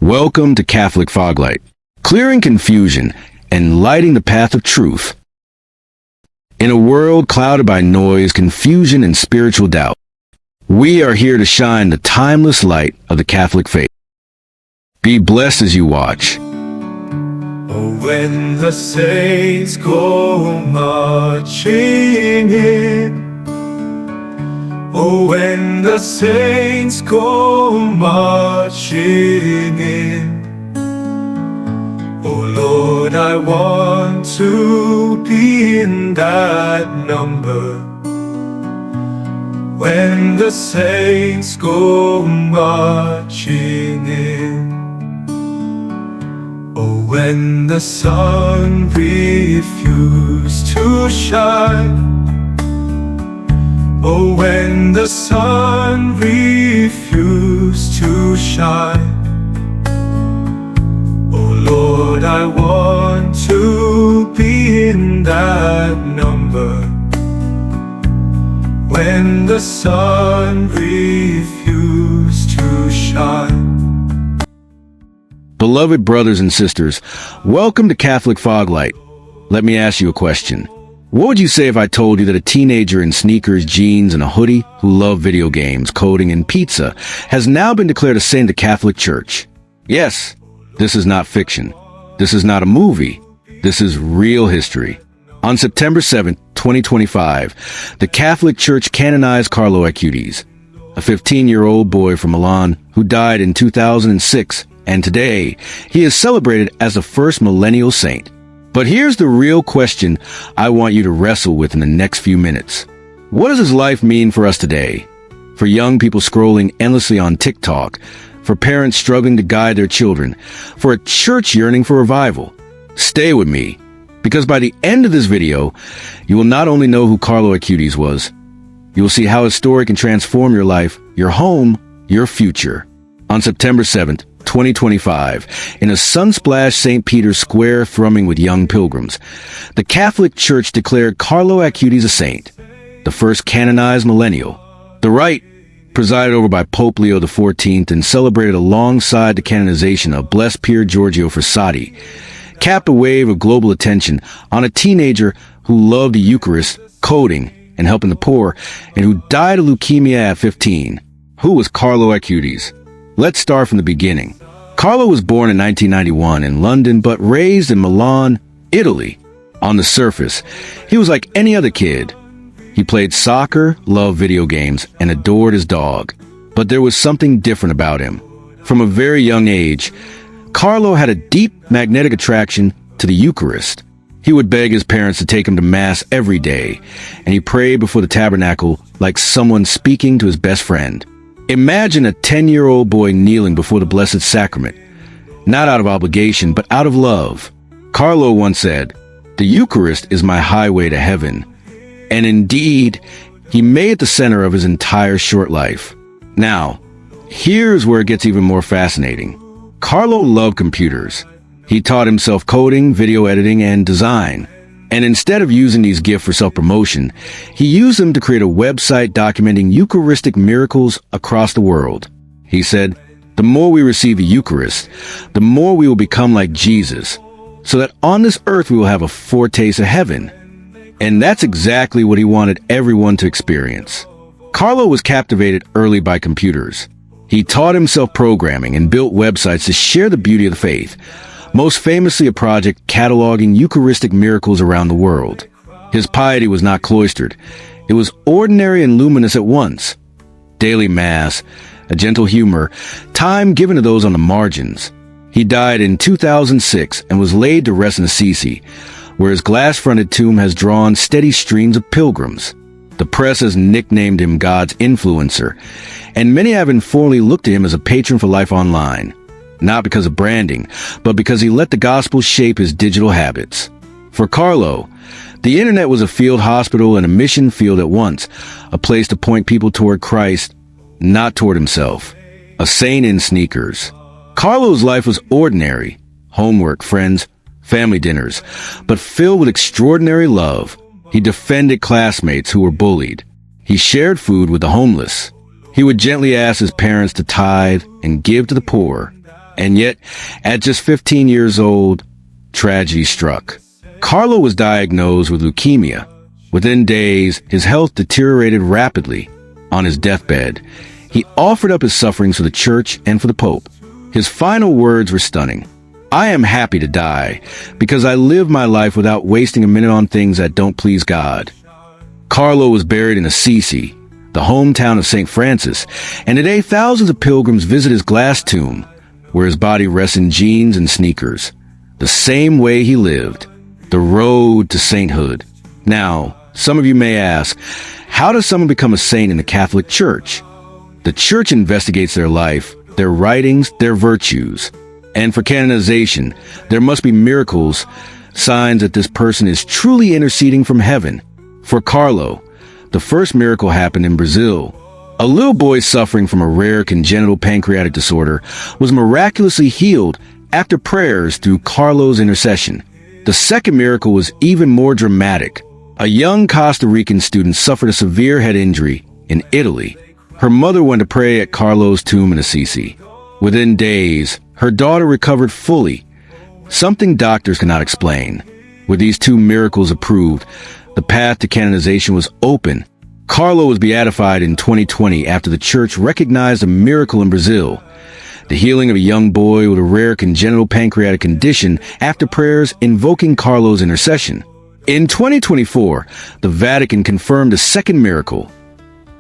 Welcome to Catholic Foglight, clearing confusion and lighting the path of truth. In a world clouded by noise, confusion, and spiritual doubt, we are here to shine the timeless light of the Catholic faith. Be blessed as you watch. Oh, when the saints go marching in, oh, when the saints go marching in, oh Lord, I want to be in that number. When the saints go marching in, oh, when the sun refused to shine, oh, when the sun refused to shine, oh Lord, I want to be in that number. When the sun refused to shine. Beloved brothers and sisters, welcome to Catholic Foglight. Let me ask you a question. What would you say if I told you that a teenager in sneakers, jeans, and a hoodie who loved video games, coding, and pizza has now been declared a saint of the Catholic Church? Yes, this is not fiction. This is not a movie. This is real history. On September 7th, 2025, the Catholic Church canonized Carlo Acutis, a 15-year-old boy from Milan who died in 2006, and today he is celebrated as the first millennial saint. But here's the real question I want you to wrestle with in the next few minutes. What does his life mean for us today? For young people scrolling endlessly on TikTok, for parents struggling to guide their children, for a church yearning for revival. Stay with me, because by the end of this video, you will not only know who Carlo Acutis was, you will see how his story can transform your life, your home, your future. On September 7th, 2025, in a sun-splashed St. Peter's Square thrumming with young pilgrims, the Catholic Church declared Carlo Acutis a saint, the first canonized millennial. The rite, presided over by Pope Leo XIV and celebrated alongside the canonization of Blessed Pier Giorgio Frassati, capped a wave of global attention on a teenager who loved the Eucharist, coding, and helping the poor, and who died of leukemia at 15. Who was Carlo Acutis? Let's start from the beginning. Carlo was born in 1991 in London, but raised in Milan, Italy. On the surface, he was like any other kid. He played soccer, loved video games, and adored his dog. But there was something different about him. From a very young age, Carlo had a deep magnetic attraction to the Eucharist. He would beg his parents to take him to Mass every day, and he prayed before the tabernacle like someone speaking to his best friend. Imagine a 10-year-old boy kneeling before the Blessed Sacrament, not out of obligation, but out of love. Carlo once said, "The Eucharist is my highway to heaven." And indeed, he made it the center of his entire short life. Now, here's where it gets even more fascinating. Carlo loved computers. He taught himself coding, video editing, and design. And instead of using these gifts for self-promotion, he used them to create a website documenting Eucharistic miracles across the world. He said, "The more we receive the Eucharist, the more we will become like Jesus, so that on this earth we will have a foretaste of heaven." And that's exactly what he wanted everyone to experience. Carlo was captivated early by computers. He taught himself programming and built websites to share the beauty of the faith, most famously a project cataloging Eucharistic miracles around the world. His piety was not cloistered. It was ordinary and luminous at once. Daily Mass, a gentle humor, time given to those on the margins. He died in 2006 and was laid to rest in Assisi, where his glass-fronted tomb has drawn steady streams of pilgrims. The press has nicknamed him God's influencer, and many have informally looked at him as a patron for life online, not because of branding, but because he let the gospel shape his digital habits. For Carlo, the internet was a field hospital and a mission field at once, a place to point people toward Christ, not toward himself. A saint in sneakers. Carlo's life was ordinary, homework, friends, family dinners, but filled with extraordinary love. He defended classmates who were bullied. He shared food with the homeless. He would gently ask his parents to tithe and give to the poor. And yet, at just 15 years old, tragedy struck. Carlo was diagnosed with leukemia. Within days, his health deteriorated rapidly. On his deathbed, he offered up his sufferings for the church and for the Pope. His final words were stunning. "I am happy to die, because I live my life without wasting a minute on things that don't please God." Carlo was buried in Assisi, the hometown of St. Francis, and today thousands of pilgrims visit his glass tomb, where his body rests in jeans and sneakers. The same way he lived. The road to sainthood. Now, some of you may ask, how does someone become a saint in the Catholic Church? The Church investigates their life, their writings, their virtues. And for canonization, there must be miracles, signs that this person is truly interceding from heaven. For Carlo, the first miracle happened in Brazil. A little boy suffering from a rare congenital pancreatic disorder was miraculously healed after prayers through Carlo's intercession. The second miracle was even more dramatic. A young Costa Rican student suffered a severe head injury in Italy. Her mother went to pray at Carlo's tomb in Assisi. Within days, her daughter recovered fully, something doctors cannot explain. With these two miracles approved, the path to canonization was open. Carlo was beatified in 2020 after the church recognized a miracle in Brazil, the healing of a young boy with a rare congenital pancreatic condition after prayers invoking Carlo's intercession. In 2024, the Vatican confirmed a second miracle,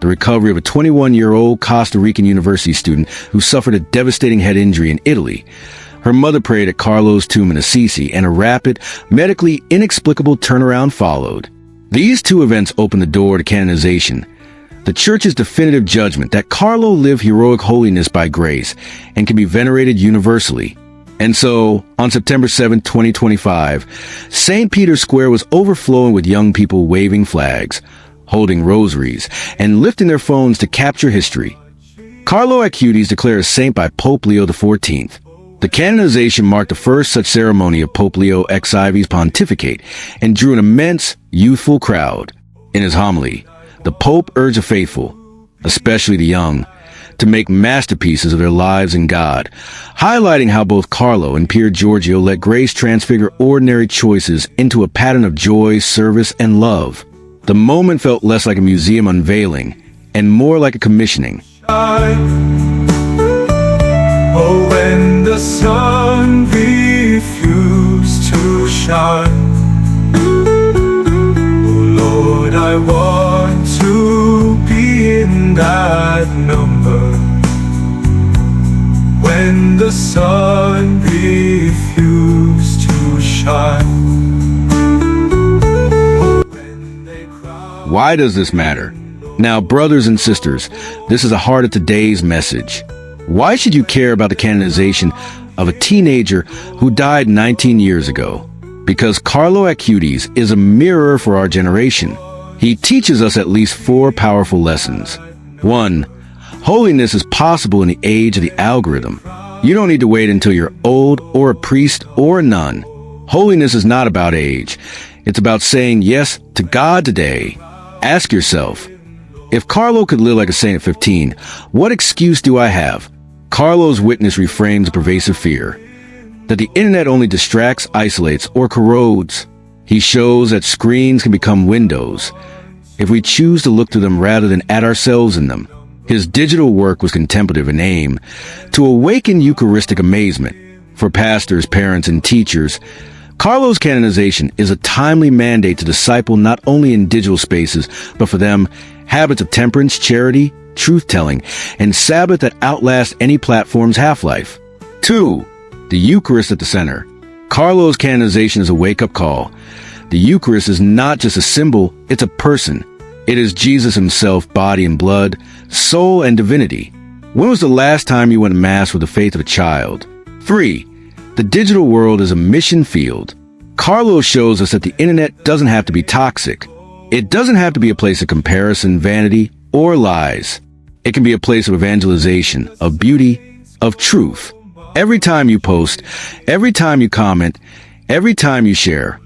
the recovery of a 21-year-old Costa Rican university student who suffered a devastating head injury in Italy. Her mother prayed at Carlo's tomb in Assisi, and a rapid, medically inexplicable turnaround followed. These two events opened the door to canonization, the Church's definitive judgment that Carlo lived heroic holiness by grace and can be venerated universally. And so, on September 7, 2025, St. Peter's Square was overflowing with young people waving flags, holding rosaries, and lifting their phones to capture history. Carlo Acutis declared a saint by Pope Leo XIV. The canonization marked the first such ceremony of Pope Leo XIV's pontificate and drew an immense, youthful crowd. In his homily, the Pope urged the faithful, especially the young, to make masterpieces of their lives in God, highlighting how both Carlo and Pier Giorgio let grace transfigure ordinary choices into a pattern of joy, service, and love. The moment felt less like a museum unveiling and more like a commissioning. Oh, when the sun refused to shine, oh Lord, I want to be in that number. When the sun refused to shine. Why does this matter? Now, brothers and sisters, this is the heart of today's message. Why should you care about the canonization of a teenager who died 19 years ago? Because Carlo Acutis is a mirror for our generation. He teaches us at least 4 powerful lessons. 1. Holiness is possible in the age of the algorithm. You don't need to wait until you're old or a priest or a nun. Holiness is not about age. It's about saying yes to God today. Ask yourself, if Carlo could live like a saint at 15, what excuse do I have? Carlo's witness reframes a pervasive fear that the internet only distracts, isolates, or corrodes. He shows that screens can become windows if we choose to look through them rather than at ourselves in them. His digital work was contemplative in aim to awaken Eucharistic amazement. For pastors, parents, and teachers, Carlo's canonization is a timely mandate to disciple not only in digital spaces, but for them, habits of temperance, charity, truth-telling, and Sabbath that outlast any platform's half-life. 2. The Eucharist at the center. Carlo's canonization is a wake-up call. The Eucharist is not just a symbol, it's a person. It is Jesus himself, body and blood, soul and divinity. When was the last time you went to Mass with the faith of a child? 3. The digital world is a mission field. Carlo shows us that the internet doesn't have to be toxic. It doesn't have to be a place of comparison, vanity, or lies. It can be a place of evangelization, of beauty, of truth. Every time you post, every time you comment, every time you share,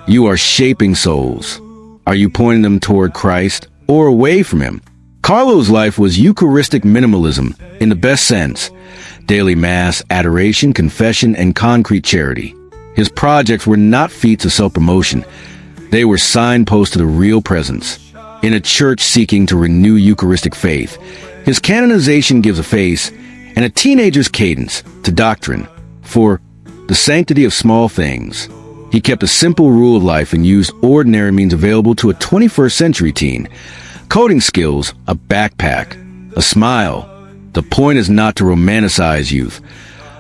you are shaping souls. Are you pointing them toward Christ or away from him? Carlo's life was Eucharistic minimalism in the best sense. daily mass, adoration, confession, and concrete charity. His projects were not feats of self-promotion. They were signposts to the real presence. In a church seeking to renew Eucharistic faith, his canonization gives a face and a teenager's cadence to doctrine. For the sanctity of small things, he kept a simple rule of life and used ordinary means available to a 21st century teen. Coding skills, a backpack, a smile. The point is not to romanticize youth,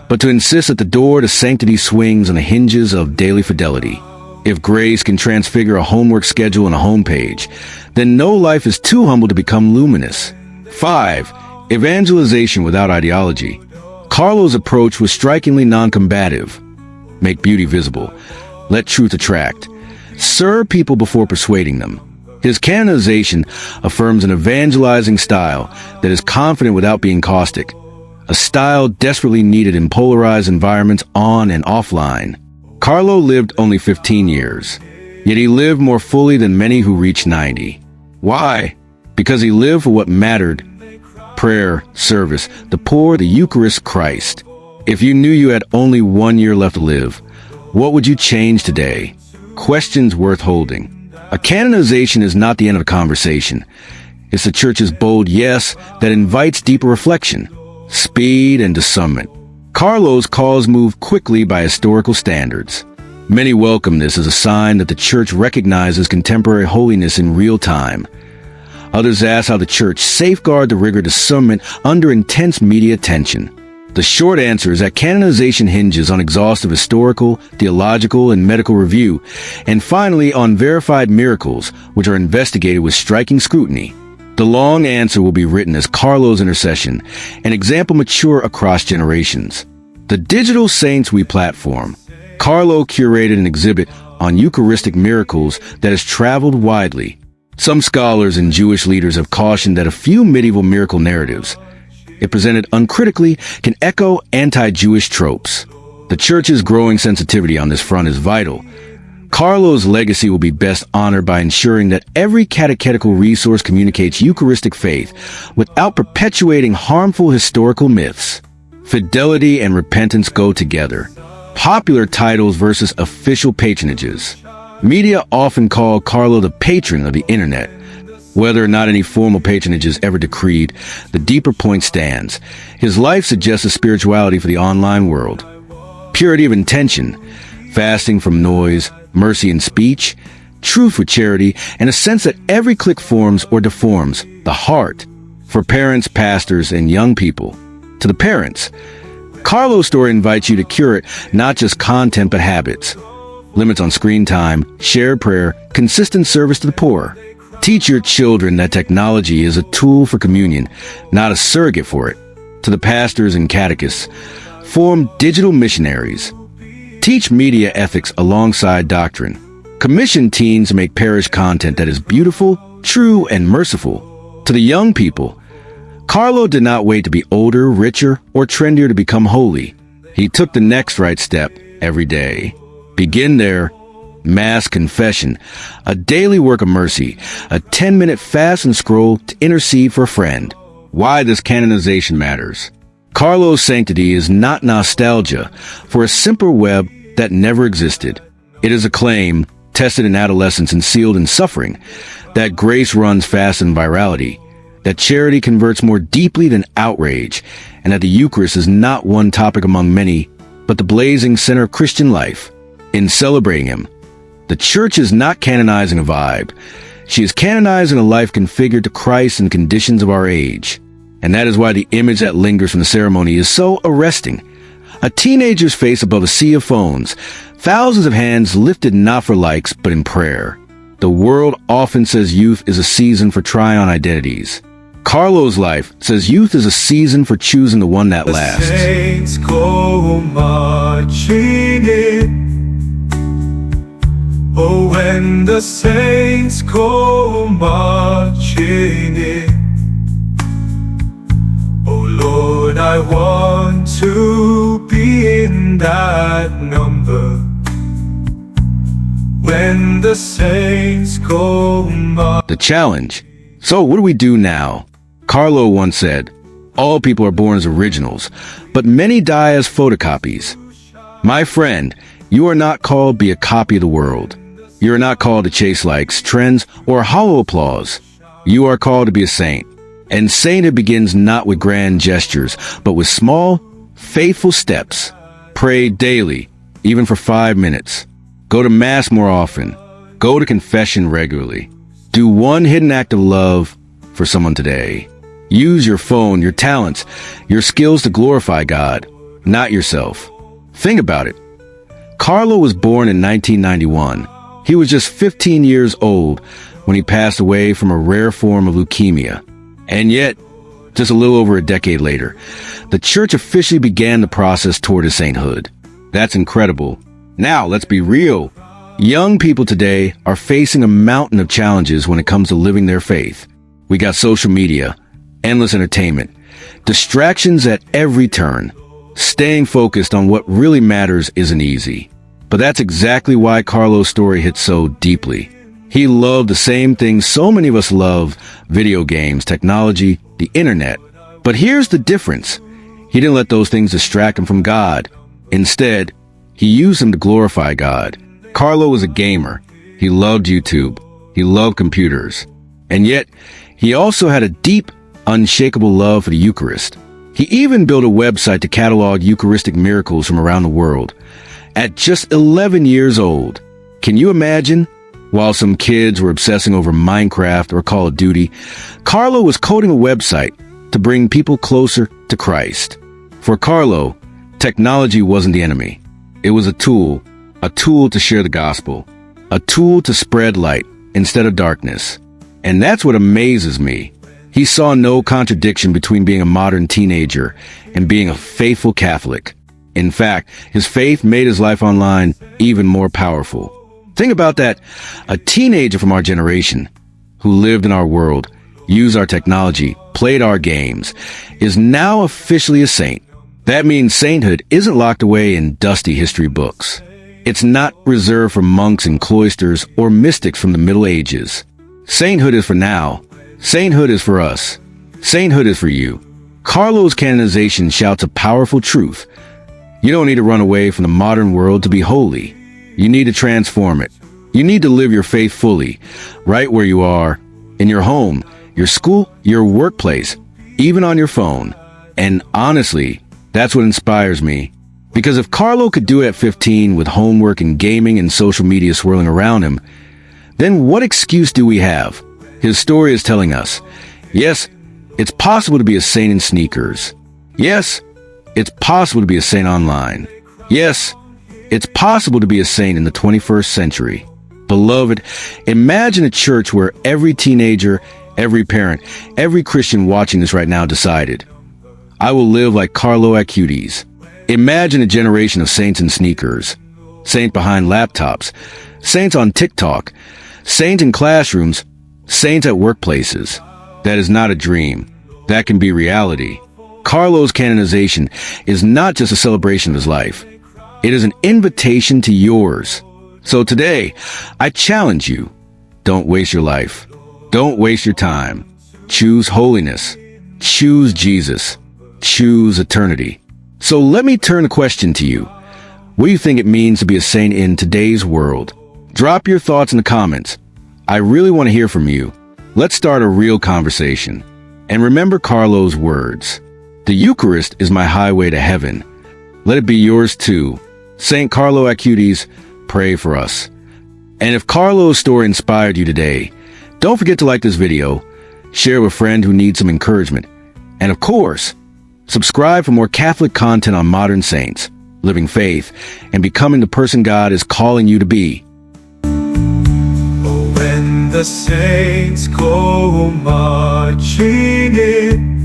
but to insist that the door to sanctity swings on the hinges of daily fidelity. If grace can transfigure a homework schedule on a homepage, then no life is too humble to become luminous. 5. Evangelization without ideology. Carlo's approach was strikingly non-combative. Make beauty visible. Let truth attract. Serve people before persuading them. His canonization affirms an evangelizing style that is confident without being caustic, a style desperately needed in polarized environments on and offline. Carlo lived only 15 years, yet he lived more fully than many who reached 90. Why? Because he lived for what mattered: prayer, service, the poor, the Eucharist, Christ. If you knew you had only 1 year left to live, what would you change today? Questions worth holding. A canonization is not the end of a conversation. It's the Church's bold yes that invites deeper reflection, speed, and discernment. Carlo's cause moved quickly by historical standards. Many welcome this as a sign that the Church recognizes contemporary holiness in real time. Others ask how the Church safeguards the rigor of discernment under intense media attention. The short answer is that canonization hinges on exhaustive historical, theological, and medical review, and finally on verified miracles, which are investigated with striking scrutiny. The long answer will be written as Carlo's intercession, an example mature across generations. The Digital Saints We platform. Carlo curated an exhibit on Eucharistic miracles that has traveled widely. Some scholars and Jewish leaders have cautioned that a few medieval miracle narratives, if presented uncritically, can echo anti-Jewish tropes. The Church's growing sensitivity on this front is vital. Carlo's legacy will be best honored by ensuring that every catechetical resource communicates Eucharistic faith without perpetuating harmful historical myths. Fidelity and repentance go together. Popular titles versus official patronages. Media often call Carlo the patron of the internet. Whether or not any formal patronage is ever decreed, the deeper point stands. His life suggests a spirituality for the online world. Purity of intention, fasting from noise, mercy in speech, truth with charity, and a sense that every click forms or deforms the heart. For parents, pastors, and young people. To the parents, Carlo's story invites you to curate not just content but habits. Limits on screen time, shared prayer, consistent service to the poor. Teach your children that technology is a tool for communion, not a surrogate for it. To the pastors and catechists, form digital missionaries. Teach media ethics alongside doctrine. Commission teens to make parish content that is beautiful, true, and merciful. To the young people, Carlo did not wait to be older, richer, or trendier to become holy. He took the next right step every day. Begin there. Mass confession, a daily work of mercy, a 10-minute fast and scroll to intercede for a friend. Why this canonization matters. Carlo's sanctity is not nostalgia for a simpler web that never existed. It is a claim, tested in adolescence and sealed in suffering, that grace runs fast in virality, that charity converts more deeply than outrage, and that the Eucharist is not one topic among many, but the blazing center of Christian life. In celebrating him, the Church is not canonizing a vibe. She is canonizing a life configured to Christ and conditions of our age. And that is why the image that lingers from the ceremony is so arresting. A teenager's face above a sea of phones, thousands of hands lifted not for likes but in prayer. The world often says youth is a season for trying on identities. Carlo's life says youth is a season for choosing the one that lasts. The saints go marching in. Oh, when the saints go marching in. Oh Lord, I want to be in that number. When the saints go marching. The challenge. So what do we do now? Carlo once said, all people are born as originals, but many die as photocopies. My friend, you are not called to be a copy of the world. You are not called to chase likes, trends, or hollow applause. You are called to be a saint. And sainthood begins not with grand gestures, but with small, faithful steps. Pray daily, even for 5 minutes. Go to Mass more often. Go to confession regularly. Do one hidden act of love for someone today. Use your phone, your talents, your skills to glorify God, not yourself. Think about it. Carlo was born in 1991. He was just 15 years old when he passed away from a rare form of leukemia. And yet, just a little over a decade later, the church officially began the process toward his sainthood. That's incredible. Now, let's be real. Young people today are facing a mountain of challenges when it comes to living their faith. We got social media, endless entertainment, distractions at every turn. Staying focused on what really matters isn't easy. But that's exactly why Carlo's story hit so deeply. He loved the same things so many of us love: video games, technology, the internet. But here's the difference. He didn't let those things distract him from God. Instead, he used them to glorify God. Carlo was a gamer. He loved YouTube. He loved computers. And yet, he also had a deep, unshakable love for the Eucharist. He even built a website to catalog Eucharistic miracles from around the world. At just 11 years old, can you imagine? While some kids were obsessing over Minecraft or Call of Duty, Carlo was coding a website to bring people closer to Christ. For Carlo, technology wasn't the enemy. It was a tool to share the gospel, a tool to spread light instead of darkness. And that's what amazes me. He saw no contradiction between being a modern teenager and being a faithful Catholic. In fact, his faith made his life online even more powerful. Think about that. A teenager from our generation who lived in our world, used our technology, played our games, is now officially a saint. That means sainthood isn't locked away in dusty history books. It's not reserved for monks in cloisters or mystics from the Middle Ages. Sainthood is for now. Sainthood is for us. Sainthood is for you. Carlo's canonization shouts a powerful truth. You don't need to run away from the modern world to be holy. You need to transform it. You need to live your faith fully, right where you are, in your home, your school, your workplace, even on your phone. And honestly, that's what inspires me. Because if Carlo could do it at 15 with homework and gaming and social media swirling around him, then what excuse do we have? His story is telling us, yes, it's possible to be a saint in sneakers. Yes, it's possible to be a saint online. Yes, it's possible to be a saint in the 21st century. Beloved, imagine a church where every teenager, every parent, every Christian watching this right now decided, I will live like Carlo Acutis. Imagine a generation of saints in sneakers, saints behind laptops, saints on TikTok, saints in classrooms, saints at workplaces. That is not a dream. That can be reality. Carlo's canonization is not just a celebration of his life. It is an invitation to yours. So today, I challenge you. Don't waste your life. Don't waste your time. Choose holiness. Choose Jesus. Choose eternity. So let me turn the question to you. What do you think it means to be a saint in today's world? Drop your thoughts in the comments. I really want to hear from you. Let's start a real conversation. And remember Carlo's words. The Eucharist is my highway to heaven. Let it be yours too. Saint Carlo Acutis, pray for us. And if Carlo's story inspired you today, don't forget to like this video, share with a friend who needs some encouragement, and of course, subscribe for more Catholic content on modern saints, living faith, and becoming the person God is calling you to be. Oh, when the saints go marching in,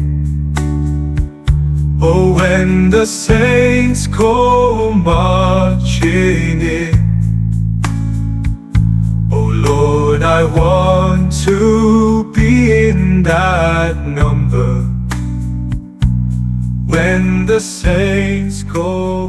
oh, when the saints go marching in, oh Lord, I want to be in that number. When the saints go